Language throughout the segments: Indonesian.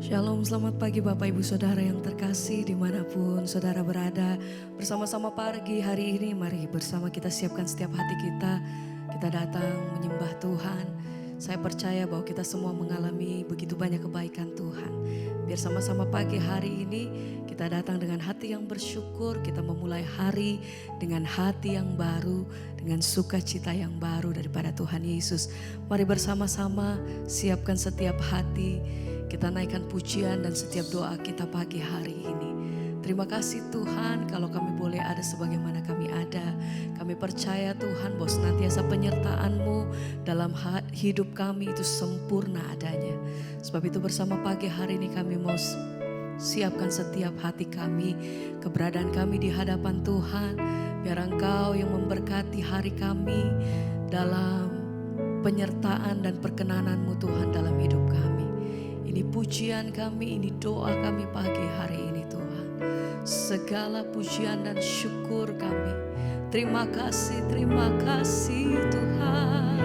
Shalom, selamat pagi Bapak Ibu Saudara yang terkasih dimanapun saudara berada. Bersama-sama pagi hari ini mari bersama kita siapkan setiap hati kita. Kita datang menyembah Tuhan. Saya percaya bahwa kita semua mengalami begitu banyak kebaikan Tuhan. Biar sama-sama pagi hari ini kita datang dengan hati yang bersyukur. Kita memulai hari dengan hati yang baru, dengan sukacita yang baru daripada Tuhan Yesus. Mari bersama-sama siapkan setiap hati. Kita naikkan pujian dan setiap doa kita pagi hari ini. Terima kasih Tuhan kalau kami boleh ada sebagaimana kami ada. Kami percaya Tuhan bahwa senantiasa penyertaan-Mu dalam hidup kami itu sempurna adanya. Sebab itu bersama pagi hari ini kami mau siapkan setiap hati kami. Keberadaan kami di hadapan Tuhan. Biar Engkau yang memberkati hari kami dalam penyertaan dan perkenanan-Mu Tuhan dalam hidup kami. Ini pujian kami, ini doa kami pagi hari ini Tuhan. Segala pujian dan syukur kami. Terima kasih Tuhan.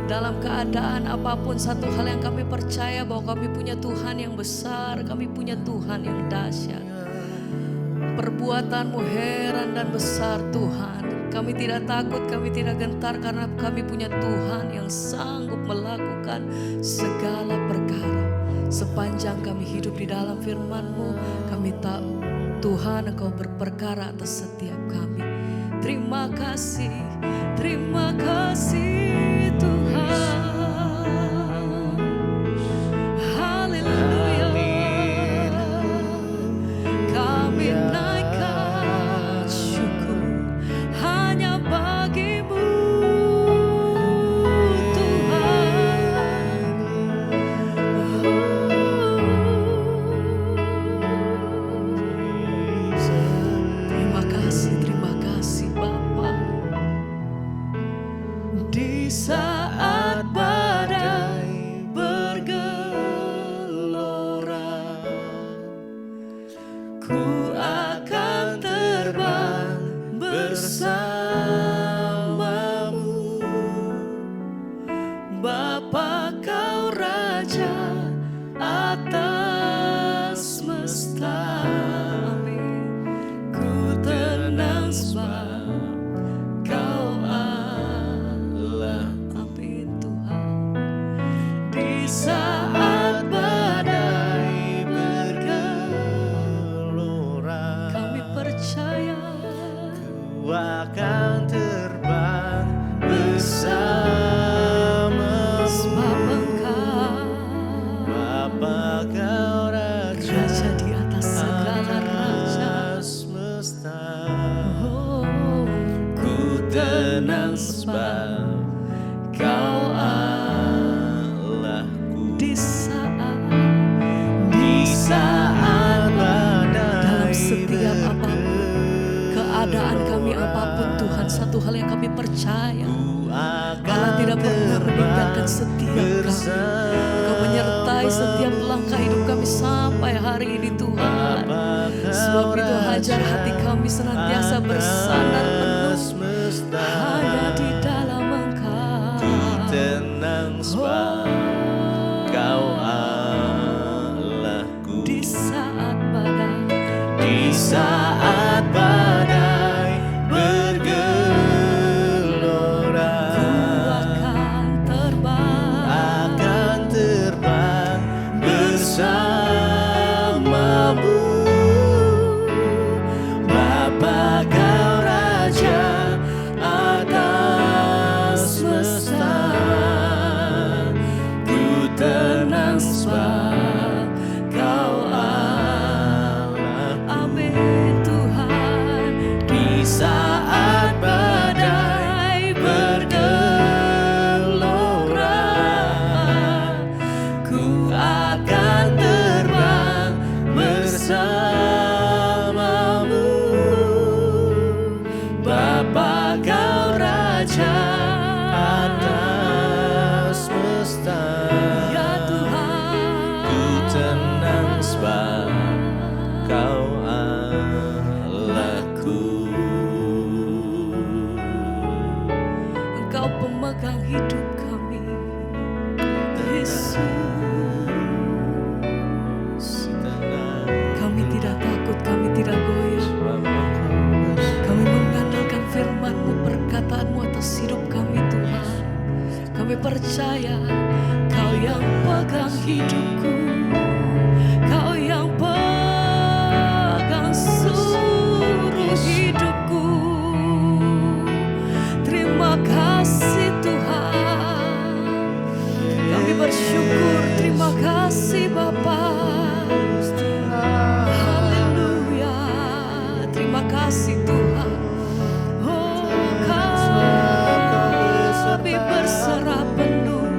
Dalam keadaan apapun satu hal yang kami percaya bahwa kami punya Tuhan yang besar, kami punya Tuhan yang dahsyat. Perbuatan-Mu heran dan besar Tuhan. Kami tidak takut, kami tidak gentar karena kami punya Tuhan yang sanggup melakukan segala perkara. Sepanjang kami hidup di dalam firman-Mu, kami tahu Tuhan Engkau berperkara atas setiap kami. Terima kasih Tuhan. Haleluya. Kami naikkan syukur hanya bagi-Mu Tuhan. Terima kasih Bapa. Di saat badai bergelora, ku akan terbang bersamamu. Bapa Kau Raja atas semesta. Amin. Ku tenang sebab Kau Allah. Amin Tuhan. Di saat badai bergelora, kami percaya Ku akan terbang bersama sebab Engkau Bapa Kau Raja Raja di atas segala raja. semesta. Oh, Ku tenang sebab Kau Allahku. di saat badai dalam setiap apapun keadaan kami apapun Tuhan, satu hal yang kami percaya, Allah tidak pernah meninggalkan setiap kami. Kau menyertai setiap langkah hidup kami sampai hari ini Tuhan. Sebab itu hajar hati kami senantiasa bersandar penuh hanya di dalam Engkau. tenang sebab Kau Allahku. Di saat badai, Di saat badai bergelora, akan terbang bersamamu. Bapa Kau Raja atas semesta. Ku tenang sebab Kau Allah. Amin Tuhan. percaya Kau yang pegang hidupku, Kau yang pegang seluruh hidupku. Terima kasih Tuhan, kami bersyukur. Terima kasih Bapa. Haleluya. Terima kasih Tuhan. Oh, kami berserah penuh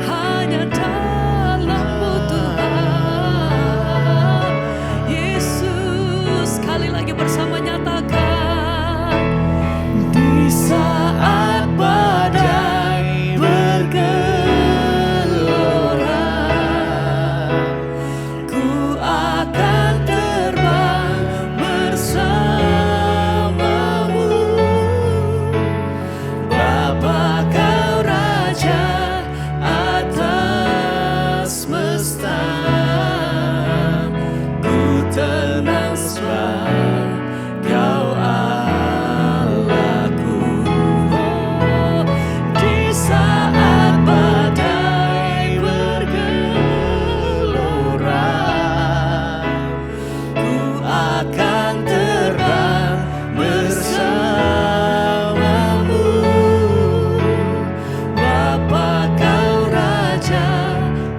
hanya dalam-Mu Tuhan. Yesus, sekali lagi bersama nyatakan, Di saat badai bergelora, ku akan terbang bersamamu. Bapa Kau Raja atas semesta, ku tenang sebab Kau Allahku. Oh, di saat badai bergelora, ku akan terbang bersamamu. Bapa Kau Raja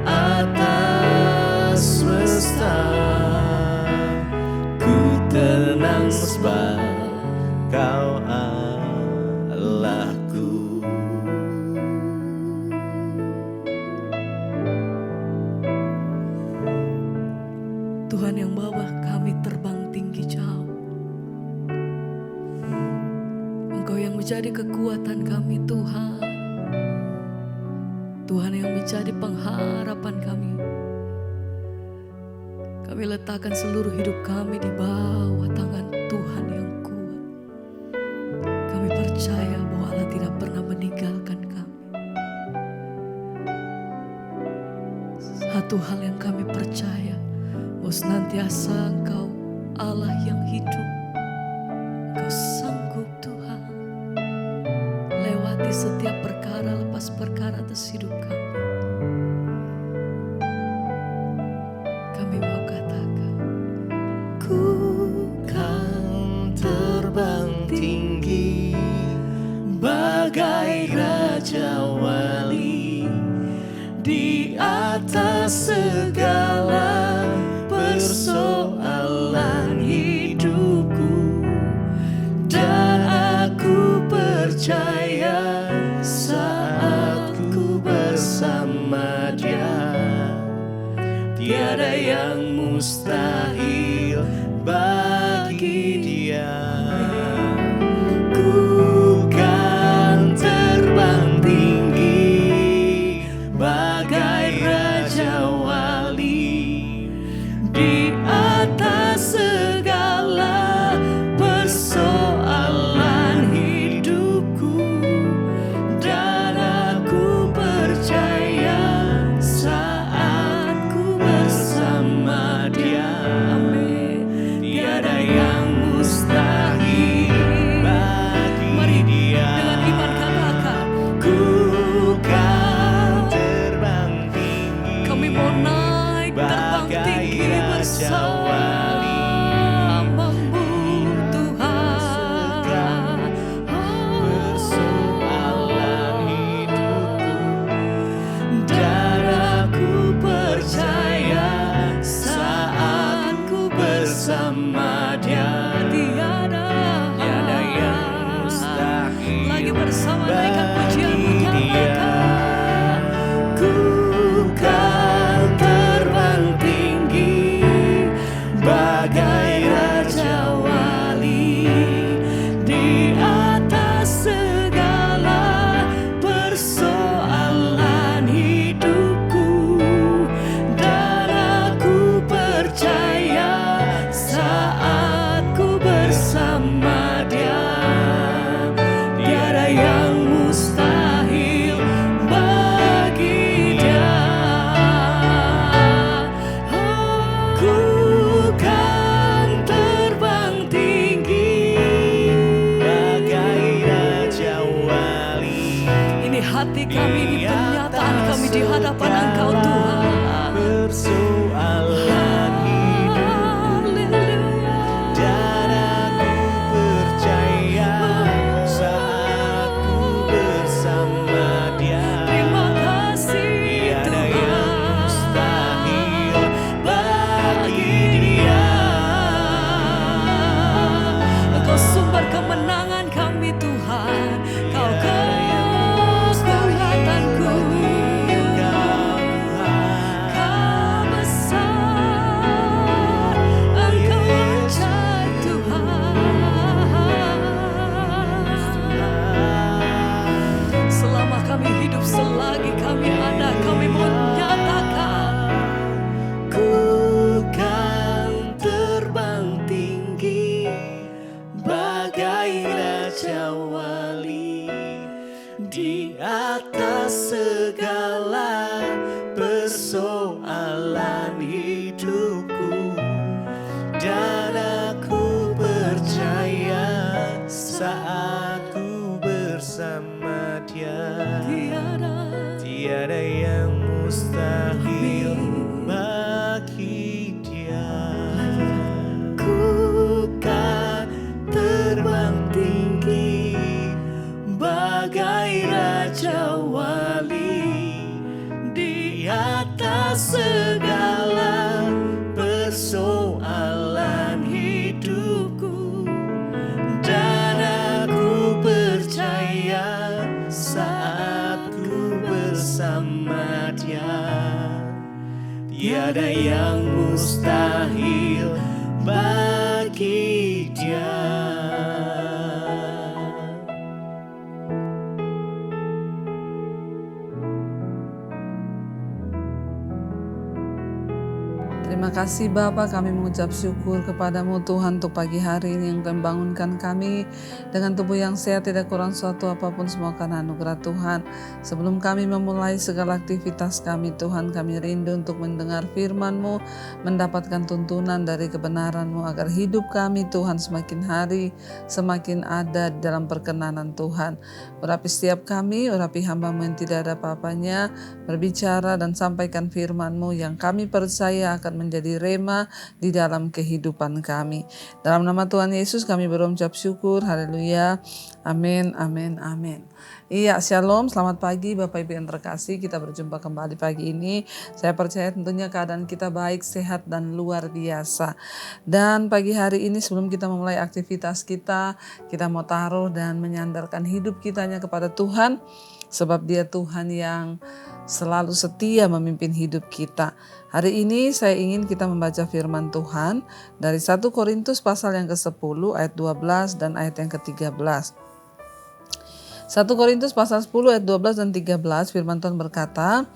atas semesta, ku tenang sebab Kau Allahku. Tuhan yang bawa kami terbang tinggi jauh. Engkau yang menjadi kekuatan kami Tuhan. Tuhan yang menjadi pengharapan kami. Kami letakkan seluruh hidup kami di bawah tangan Tuhan yang kuat. Kami percaya bahwa Allah tidak pernah meninggalkan kami. Satu hal yang kami percaya, bahwa senantiasa Engkau Allah yang hidup. Engkau sanggup Tuhan lewati setiap perkara lepas perkara atas hidup kami. Kami mau katakan, ku Kan terbang tinggi bagai Raja Wali, di atas segala persoalan hidupku. Dan aku percaya saat ku bersama Dia, tiada yang mustahil bagi Dia. Ku kan terbang tinggi bagai Raja Wali, di atas segala persoalan hidupku. Dan aku percaya saat ku bersama Dia, amin, tiada yang mustahil bagi Dia. dengan iman katakan, Ku kan terbang tinggi kami mau naik terbang bagai tinggi Raja bersamamu Tuhan. persoalan hidupku. Dan aku percaya saat ku bersama Dia, Tiada yang mustahil lagi bersama naikkan pujianmu bagi Dia. nyatakan, Ku kan terbang tinggi bagai Raja Wali, di atas segala persoalan hidupku. Dan aku percaya saat ku bersama Dia, tiada yang mustahil bagi Dia. Ku kan alan hidupku, dan aku percaya saat ku bersama Dia, tiada yang mustahil bagi Dia. Terima kasih Bapa, kami mengucap syukur kepadamu Tuhan untuk pagi hari ini yang Tuhan bangunkan kami dengan tubuh yang sehat, tidak kurang suatu apapun, semua karena anugerah Tuhan. Sebelum kami memulai segala aktivitas kami Tuhan, kami rindu untuk mendengar firman-Mu, mendapatkan tuntunan dari kebenaran-Mu agar hidup kami Tuhan semakin hari semakin ada dalam perkenanan Tuhan. Urapi setiap kami, urapi hamba-Mu yang tidak ada apa-apanya, berbicara dan sampaikan firman-Mu yang kami percaya akan menjadi rema di dalam kehidupan kami. Dalam nama Tuhan Yesus kami berucap syukur. Haleluya. Amin, amin, amin. Iya, shalom, selamat pagi Bapak Ibu yang terkasih. Kita berjumpa kembali pagi ini. Saya percaya tentunya keadaan kita baik, sehat, dan luar biasa. Dan pagi hari ini sebelum kita memulai aktivitas kita mau taruh dan menyandarkan hidup kitanya kepada Tuhan. Sebab Dia Tuhan yang selalu setia memimpin hidup kita. Hari ini saya ingin kita membaca firman Tuhan dari 1 Korintus pasal yang ke-10 ayat 12 dan ayat yang ke-13. 1 Korintus pasal 10 ayat 12 dan 13 firman Tuhan berkata,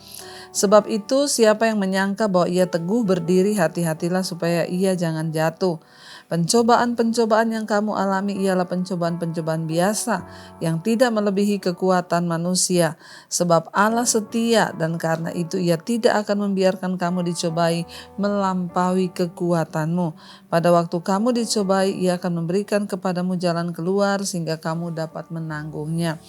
sebab itu siapa yang menyangka bahwa ia teguh berdiri, hati-hatilah supaya ia jangan jatuh. Pencobaan-pencobaan yang kamu alami ialah pencobaan-pencobaan biasa yang tidak melebihi kekuatan manusia. Sebab Allah setia dan karena itu Ia tidak akan membiarkan kamu dicobai melampaui kekuatanmu. Pada waktu kamu dicobai, Ia akan memberikan kepadamu jalan keluar sehingga kamu dapat menanggungnya.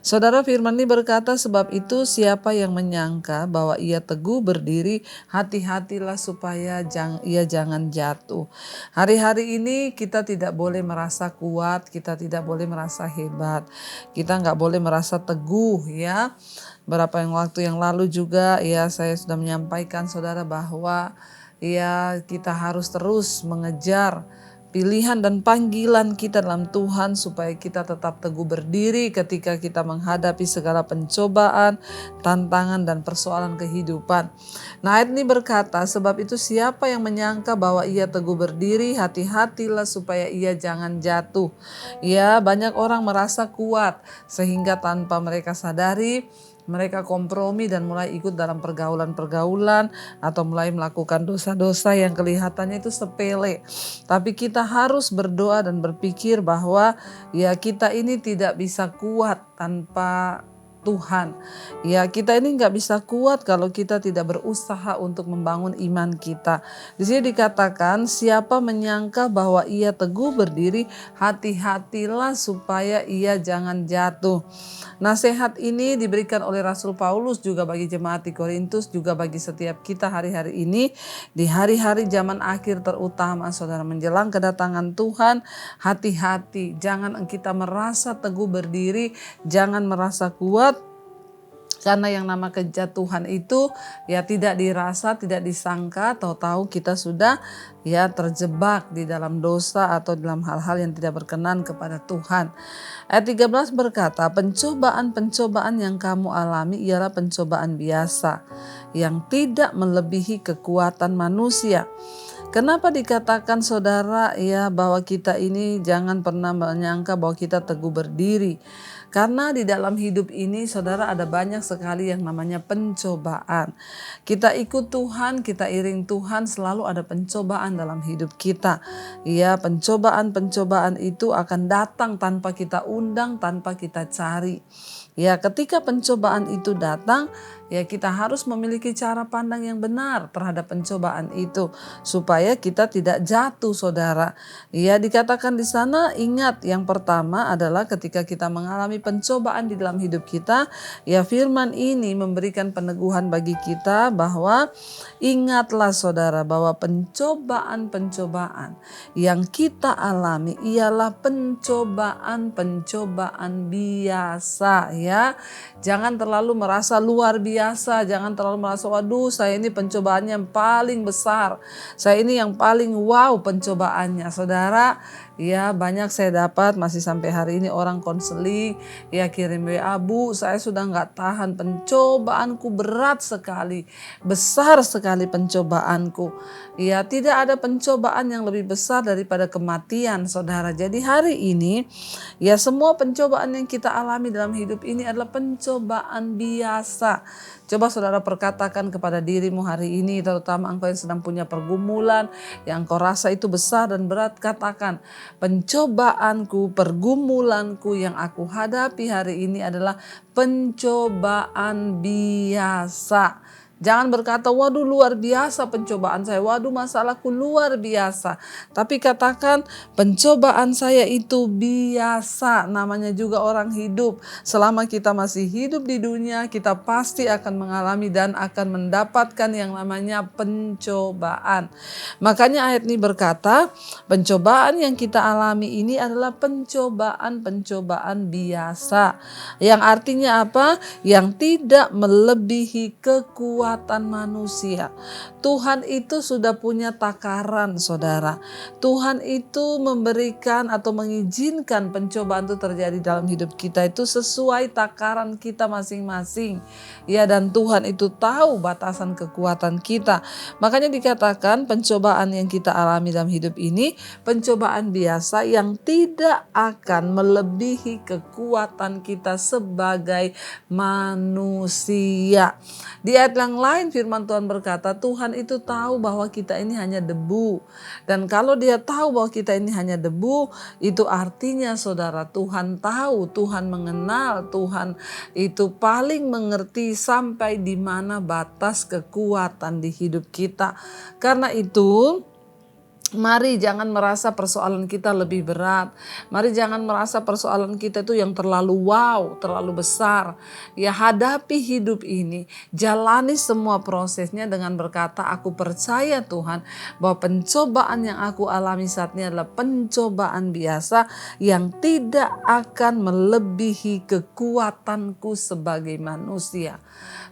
Saudara, firman ini berkata, sebab itu siapa yang menyangka bahwa ia teguh berdiri, hati-hatilah supaya ia jangan jatuh. Hari-hari ini kita tidak boleh merasa kuat, kita tidak boleh merasa hebat, kita nggak boleh merasa teguh ya. Beberapa waktu yang lalu juga ya saya sudah menyampaikan saudara bahwa ya kita harus terus mengejar pilihan dan panggilan kita dalam Tuhan supaya kita tetap teguh berdiri ketika kita menghadapi segala pencobaan, tantangan dan persoalan kehidupan. Nah, ayat ini berkata, sebab itu siapa yang menyangka bahwa ia teguh berdiri, hati-hatilah supaya ia jangan jatuh. Ya, banyak orang merasa kuat sehingga tanpa mereka sadari mereka kompromi dan mulai ikut dalam pergaulan-pergaulan atau mulai melakukan dosa-dosa yang kelihatannya itu sepele. Tapi kita harus berdoa dan berpikir bahwa ya kita ini tidak bisa kuat tanpa Tuhan. Ya, kita ini nggak bisa kuat kalau kita tidak berusaha untuk membangun iman kita. Di sini dikatakan, siapa menyangka bahwa ia teguh berdiri, hati-hatilah supaya ia jangan jatuh. Nasihat ini diberikan oleh Rasul Paulus juga bagi jemaat di Korintus, juga bagi setiap kita hari-hari ini, di hari-hari zaman akhir terutama, saudara, menjelang kedatangan Tuhan. Hati-hati, jangan kita merasa teguh berdiri, jangan merasa kuat. Karena yang nama kejatuhan itu ya tidak dirasa, tidak disangka, tahu-tahu kita sudah ya terjebak di dalam dosa atau dalam hal-hal yang tidak berkenan kepada Tuhan. Ayat 13 berkata, pencobaan-pencobaan yang kamu alami ialah pencobaan biasa yang tidak melebihi kekuatan manusia. Kenapa dikatakan saudara ya bahwa kita ini jangan pernah menyangka bahwa kita teguh berdiri? Karena di dalam hidup ini saudara ada banyak sekali yang namanya pencobaan. Kita ikut Tuhan, kita iring Tuhan, selalu ada pencobaan dalam hidup kita. Ya, pencobaan-pencobaan itu akan datang tanpa kita undang, tanpa kita cari. Ya, ketika pencobaan itu datang, ya kita harus memiliki cara pandang yang benar terhadap pencobaan itu supaya kita tidak jatuh, saudara. Ya, dikatakan di sana, ingat yang pertama adalah ketika kita mengalami pencobaan di dalam hidup kita, ya firman ini memberikan peneguhan bagi kita bahwa ingatlah saudara bahwa pencobaan-pencobaan yang kita alami ialah pencobaan-pencobaan biasa ya. Jangan terlalu merasa luar biasa, jangan terlalu merasa waduh saya ini pencobaannya yang paling besar. Saya ini yang paling wow pencobaannya. Saudara, ya banyak saya dapat masih sampai hari ini orang konseling ya kirim WA, Bu saya sudah nggak tahan, pencobaanku berat sekali, besar sekali pencobaanku. Ya tidak ada pencobaan yang lebih besar daripada kematian saudara. Jadi hari ini ya semua pencobaan yang kita alami dalam hidup ini adalah pencobaan biasa. Coba saudara perkatakan kepada dirimu hari ini, terutama engkau yang sedang punya pergumulan yang kau rasa itu besar dan berat, katakan pencobaanku, pergumulanku yang aku hadapi hari ini adalah pencobaan biasa. Jangan berkata, waduh luar biasa pencobaan saya, waduh masalahku luar biasa. Tapi katakan pencobaan saya itu biasa, namanya juga orang hidup. Selama kita masih hidup di dunia, kita pasti akan mengalami dan akan mendapatkan yang namanya pencobaan. Makanya ayat ini berkata, pencobaan yang kita alami ini adalah pencobaan-pencobaan biasa. Yang artinya apa? Yang tidak melebihi kekuatan manusia. Tuhan itu sudah punya takaran saudara. Tuhan itu memberikan atau mengizinkan pencobaan itu terjadi dalam hidup kita itu sesuai takaran kita masing-masing. Ya, dan Tuhan itu tahu batasan kekuatan kita. Makanya dikatakan pencobaan yang kita alami dalam hidup ini pencobaan biasa yang tidak akan melebihi kekuatan kita sebagai manusia. Di ayat yang lain firman Tuhan berkata, Tuhan itu tahu bahwa kita ini hanya debu. Dan kalau dia tahu bahwa kita ini hanya debu, itu artinya saudara, Tuhan tahu, Tuhan mengenal, Tuhan itu paling mengerti sampai di mana batas kekuatan di hidup kita. Karena itu, mari jangan merasa persoalan kita lebih berat. Mari jangan merasa persoalan kita itu yang terlalu wow, terlalu besar. Ya hadapi hidup ini, jalani semua prosesnya dengan berkata, aku percaya Tuhan bahwa pencobaan yang aku alami saat ini adalah pencobaan biasa yang tidak akan melebihi kekuatanku sebagai manusia.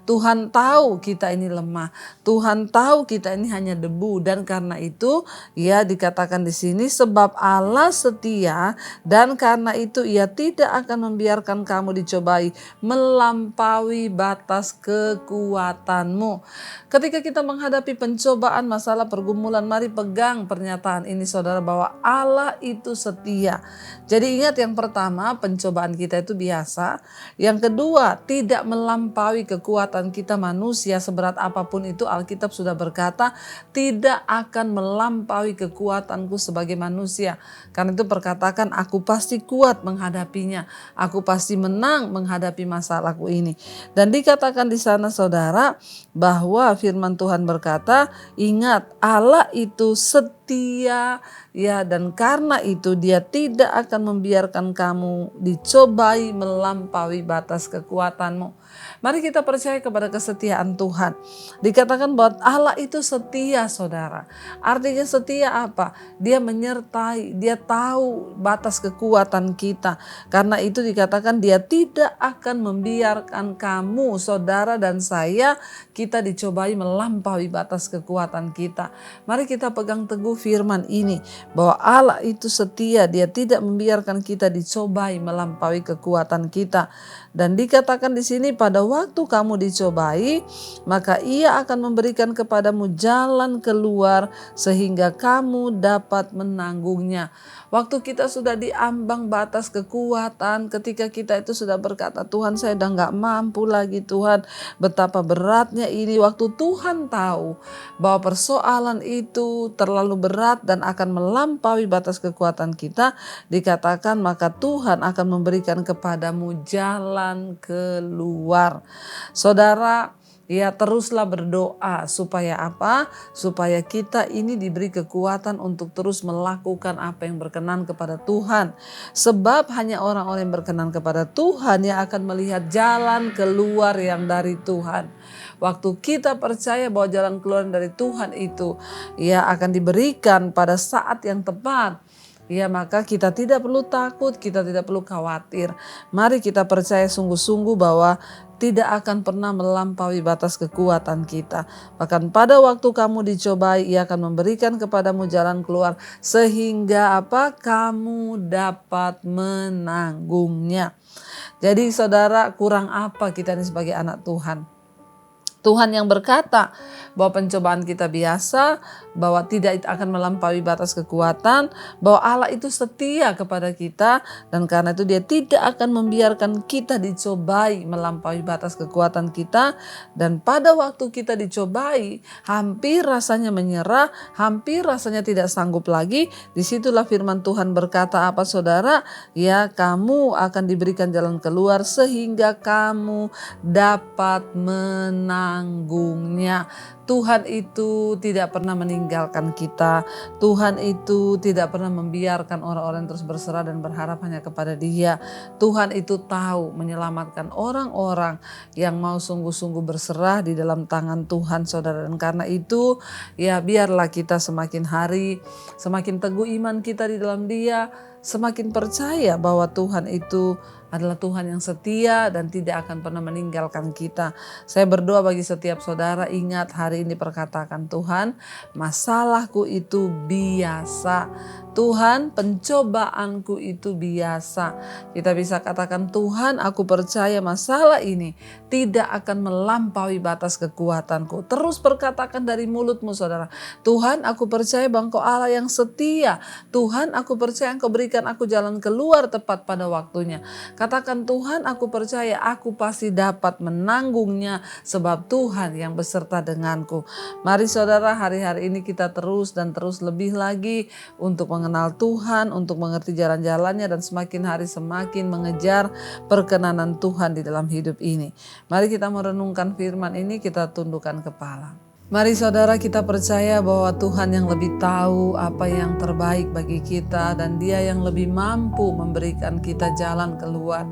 Tuhan tahu kita ini lemah. Tuhan tahu kita ini hanya debu, dan karena itu ya dikatakan di sini sebab Allah setia dan karena itu ia tidak akan membiarkan kamu dicobai melampaui batas kekuatanmu. Ketika kita menghadapi pencobaan, masalah, pergumulan, mari pegang pernyataan ini saudara bahwa Allah itu setia. Jadi ingat, yang pertama pencobaan kita itu biasa. Yang kedua tidak melampaui kekuatan kita manusia, seberat apapun itu Alkitab sudah berkata tidak akan melampaui kekuatanku sebagai manusia. Karena itu perkatakan aku pasti kuat menghadapinya, aku pasti menang menghadapi masalahku ini. Dan dikatakan di sana saudara bahwa firman Tuhan berkata, ingat Allah itu setia ya, dan karena itu dia tidak akan membiarkan kamu dicobai melampaui batas kekuatanmu. Mari kita percaya kepada kesetiaan Tuhan. Dikatakan bahwa Allah itu setia saudara. Artinya setia apa? Dia menyertai, dia tahu batas kekuatan kita. Karena itu dikatakan dia tidak akan membiarkan kamu, saudara dan saya, kita dicobai melampaui batas kekuatan kita. Mari kita pegang teguh firman ini, bahwa Allah itu setia, dia tidak membiarkan kita dicobai melampaui kekuatan kita. Dan dikatakan di sini pada waktu kamu dicobai, maka ia akan memberikan kepadamu jalan keluar sehingga kamu dapat menanggungnya. Waktu kita sudah diambang batas kekuatan, ketika kita itu sudah berkata, Tuhan saya udah gak mampu lagi Tuhan, betapa beratnya ini. Waktu Tuhan tahu bahwa persoalan itu terlalu berat dan akan melampaui batas kekuatan kita, dikatakan maka Tuhan akan memberikan kepadamu jalan keluar. Saudara, ya teruslah berdoa supaya apa? Supaya kita ini diberi kekuatan untuk terus melakukan apa yang berkenan kepada Tuhan. Sebab hanya orang-orang yang berkenan kepada Tuhan yang akan melihat jalan keluar yang dari Tuhan. Waktu kita percaya bahwa jalan keluar dari Tuhan itu ya akan diberikan pada saat yang tepat. ya maka kita tidak perlu takut, kita tidak perlu khawatir. Mari kita percaya sungguh-sungguh bahwa tidak akan pernah melampaui batas kekuatan kita. Bahkan pada waktu kamu dicobai, Ia akan memberikan kepadamu jalan keluar sehingga apa? Kamu dapat menanggungnya. Jadi saudara, kurang apa kita ini sebagai anak Tuhan? Tuhan yang berkata bahwa pencobaan kita biasa, bahwa tidak akan melampaui batas kekuatan, bahwa Allah itu setia kepada kita, dan karena itu Dia tidak akan membiarkan kita dicobai melampaui batas kekuatan kita. Dan pada waktu kita dicobai, hampir rasanya menyerah, hampir rasanya tidak sanggup lagi, disitulah firman Tuhan berkata apa saudara? Ya, kamu akan diberikan jalan keluar sehingga kamu dapat menanggungnya. Tuhan itu tidak pernah meninggalkan kita. Tuhan itu tidak pernah membiarkan orang-orang terus berserah dan berharap hanya kepada Dia. Tuhan itu tahu menyelamatkan orang-orang yang mau sungguh-sungguh berserah di dalam tangan Tuhan, saudara. Dan karena itu, ya biarlah kita semakin hari, semakin teguh iman kita di dalam Dia, semakin percaya bahwa Tuhan itu adalah Tuhan yang setia dan tidak akan pernah meninggalkan kita. Saya berdoa bagi setiap saudara, ingat hari ini perkatakan, Tuhan, masalahku itu biasa. Tuhan, pencobaanku itu biasa. Kita bisa katakan, Tuhan, aku percaya masalah ini tidak akan melampaui batas kekuatanku. Terus perkatakan dari mulutmu, saudara. Tuhan, aku percaya bahwa Engkau Allah yang setia. Tuhan, aku percaya Engkau berikan aku jalan keluar tepat pada waktunya. Katakan, Tuhan, aku percaya aku pasti dapat menanggungnya sebab Tuhan yang beserta denganku. Mari saudara, hari-hari ini kita terus dan terus lebih lagi untuk mengenal Tuhan, untuk mengerti jalan-jalannya, dan semakin hari semakin mengejar perkenanan Tuhan di dalam hidup ini. Mari kita merenungkan firman ini, kita tundukkan kepala. Mari saudara, kita percaya bahwa Tuhan yang lebih tahu apa yang terbaik bagi kita, dan Dia yang lebih mampu memberikan kita jalan keluar.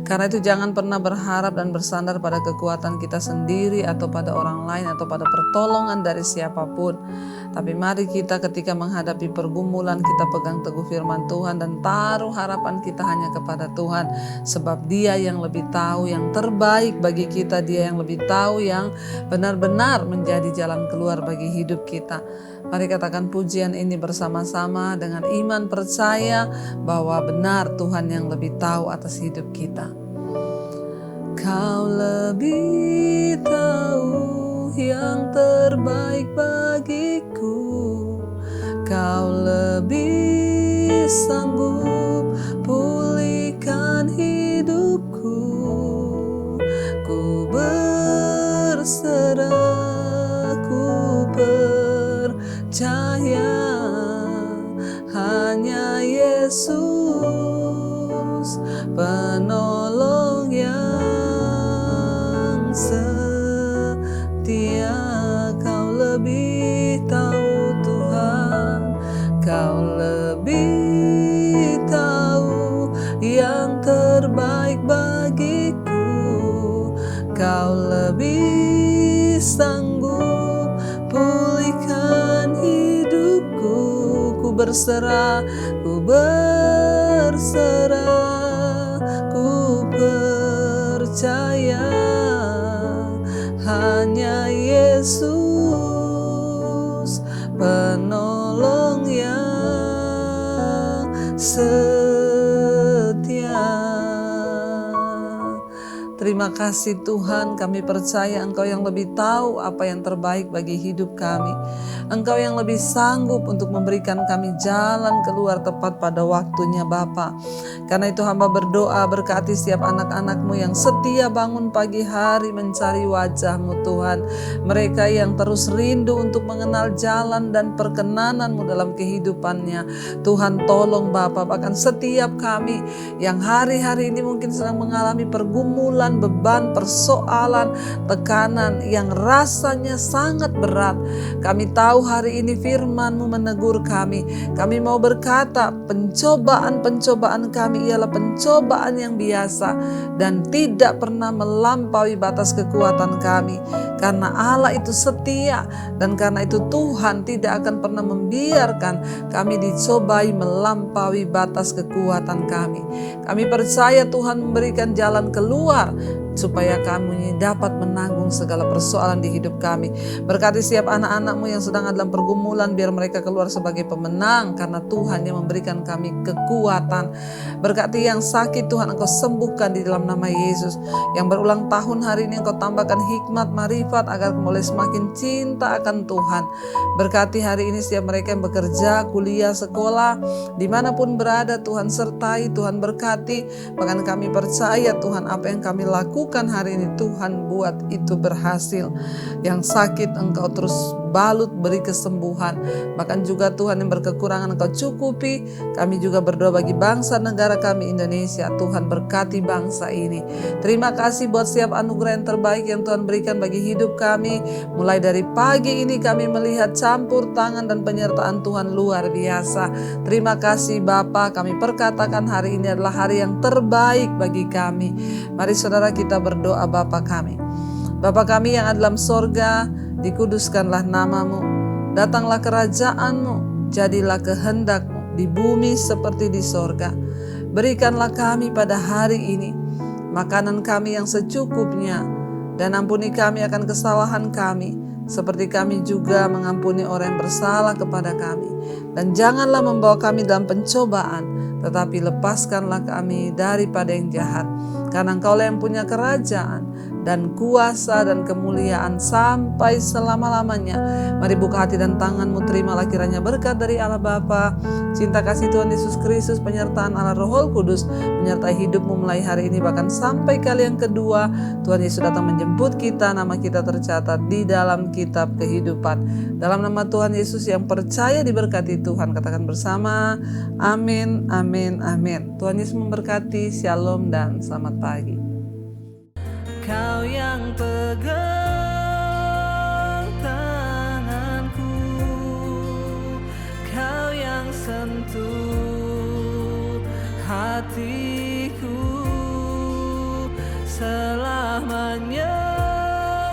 Karena itu jangan pernah berharap dan bersandar pada kekuatan kita sendiri atau pada orang lain atau pada pertolongan dari siapapun. Tapi mari kita ketika menghadapi pergumulan, kita pegang teguh firman Tuhan dan taruh harapan kita hanya kepada Tuhan. Sebab Dia yang lebih tahu yang terbaik bagi kita, Dia yang lebih tahu yang benar-benar menjadi jalan keluar bagi hidup kita. Mari katakan pujian ini bersama-sama dengan iman percaya bahwa benar Tuhan yang lebih tahu atas hidup kita. Kau lebih tahu yang terbaik bagiku. Kau lebih sanggup pulihkan hidupku. Ku berserah, ku percaya hanya Yesus penolong yang setia. Kau lebih tahu Tuhan, Kau lebih tahu yang terbaik bagiku. Kau lebih sanggup pulihkan hidupku. Ku berserah, ku berserah, ku percaya hanya Yesus penolong yang setia. Terima kasih Tuhan, kami percaya Engkau yang lebih tahu apa yang terbaik bagi hidup kami. Engkau yang lebih sanggup untuk memberikan kami jalan keluar tepat pada waktunya Bapa. Karena itu hamba berdoa, berkati setiap anak-anak-Mu yang setia bangun pagi hari mencari wajah-Mu Tuhan. Mereka yang terus rindu untuk mengenal jalan dan perkenanan-Mu dalam kehidupannya. Tuhan tolong Bapa, bahkan setiap kami yang hari-hari ini mungkin sedang mengalami pergumulan, beban, persoalan, tekanan yang rasanya sangat berat. Kami tahu hari ini firman-Mu menegur kami. Kami mau berkata, pencobaan-pencobaan kami ialah pencobaan yang biasa dan tidak pernah melampaui batas kekuatan kami. Karena Allah itu setia dan karena itu Tuhan tidak akan pernah membiarkan kami dicobai melampaui batas kekuatan kami. Kami percaya Tuhan memberikan jalan keluar supaya kami dapat menanggung segala persoalan di hidup kami. Berkati setiap anak-anak-Mu yang sedang dalam pergumulan, biar mereka keluar sebagai pemenang karena Tuhan yang memberikan kami kekuatan. Berkati yang sakit Tuhan Engkau sembuhkan di dalam nama Yesus. Yang berulang tahun hari ini Engkau tambahkan hikmat, marifat agar boleh semakin cinta akan Tuhan. Berkati hari ini setiap mereka yang bekerja, kuliah, sekolah, dimanapun berada Tuhan sertai, Tuhan berkati. Bahkan kami percaya Tuhan apa yang kami lakukan hari ini Tuhan buat itu berhasil. Yang sakit Engkau terus balut beri kesembuhan. Bahkan juga Tuhan yang berkekurangan Engkau cukupi. Kami juga berdoa bagi bangsa negara kami Indonesia. Tuhan berkati bangsa ini. Terima kasih buat setiap anugerah yang terbaik yang Tuhan berikan bagi hidup kami. Mulai dari pagi ini kami melihat campur tangan dan penyertaan Tuhan luar biasa. Terima kasih Bapa, kami perkatakan hari ini adalah hari yang terbaik bagi kami. Mari saudara kita berdoa. Bapa kami, Bapa kami yang ada dalam sorga, dikuduskanlah nama-Mu, datanglah kerajaan-Mu, jadilah kehendak-Mu di bumi seperti di sorga. Berikanlah kami pada hari ini makanan kami yang secukupnya, dan ampuni kami akan kesalahan kami, seperti kami juga mengampuni orang yang bersalah kepada kami. Dan janganlah membawa kami dalam pencobaan, tetapi lepaskanlah kami daripada yang jahat. Karena Engkaulah yang punya kerajaan dan kuasa dan kemuliaan sampai selama-lamanya. Mari buka hati dan tangan-Mu, terimalah kiranya berkat dari Allah Bapa, cinta kasih Tuhan Yesus Kristus, penyertaan Allah Roh Kudus menyertai hidup-Mu mulai hari ini bahkan sampai kali yang kedua. Tuhan Yesus datang menjemput kita, nama kita tercatat di dalam kitab kehidupan. Dalam nama Tuhan Yesus yang percaya diberkati Tuhan, katakan bersama, amin, amin, amin. Tuhan Yesus memberkati, shalom dan selamat pagi. Kau yang pegang tanganku, Kau yang sentuh hatiku, selamanya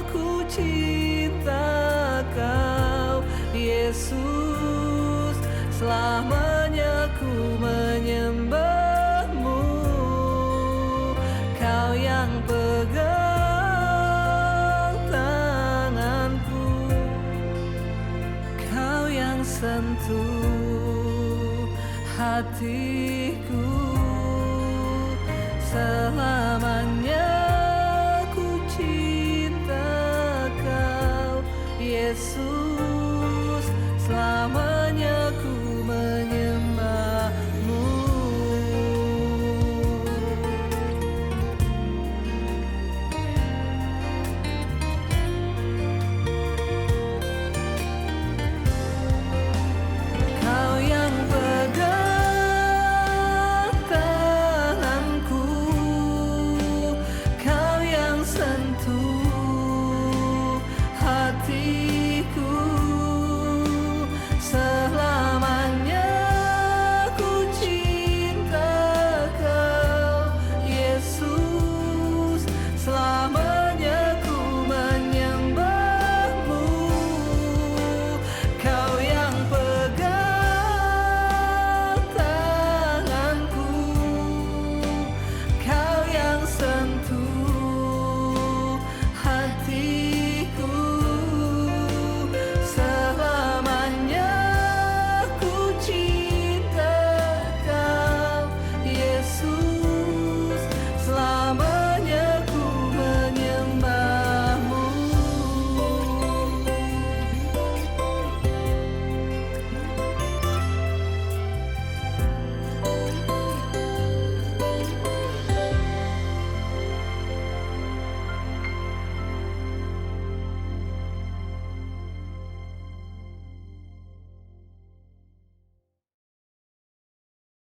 ku cinta Kau Yesus, selamanya ku menyembah-Mu. Kau yang pegang tanganku, Kau yang sentuh hatiku, selamanya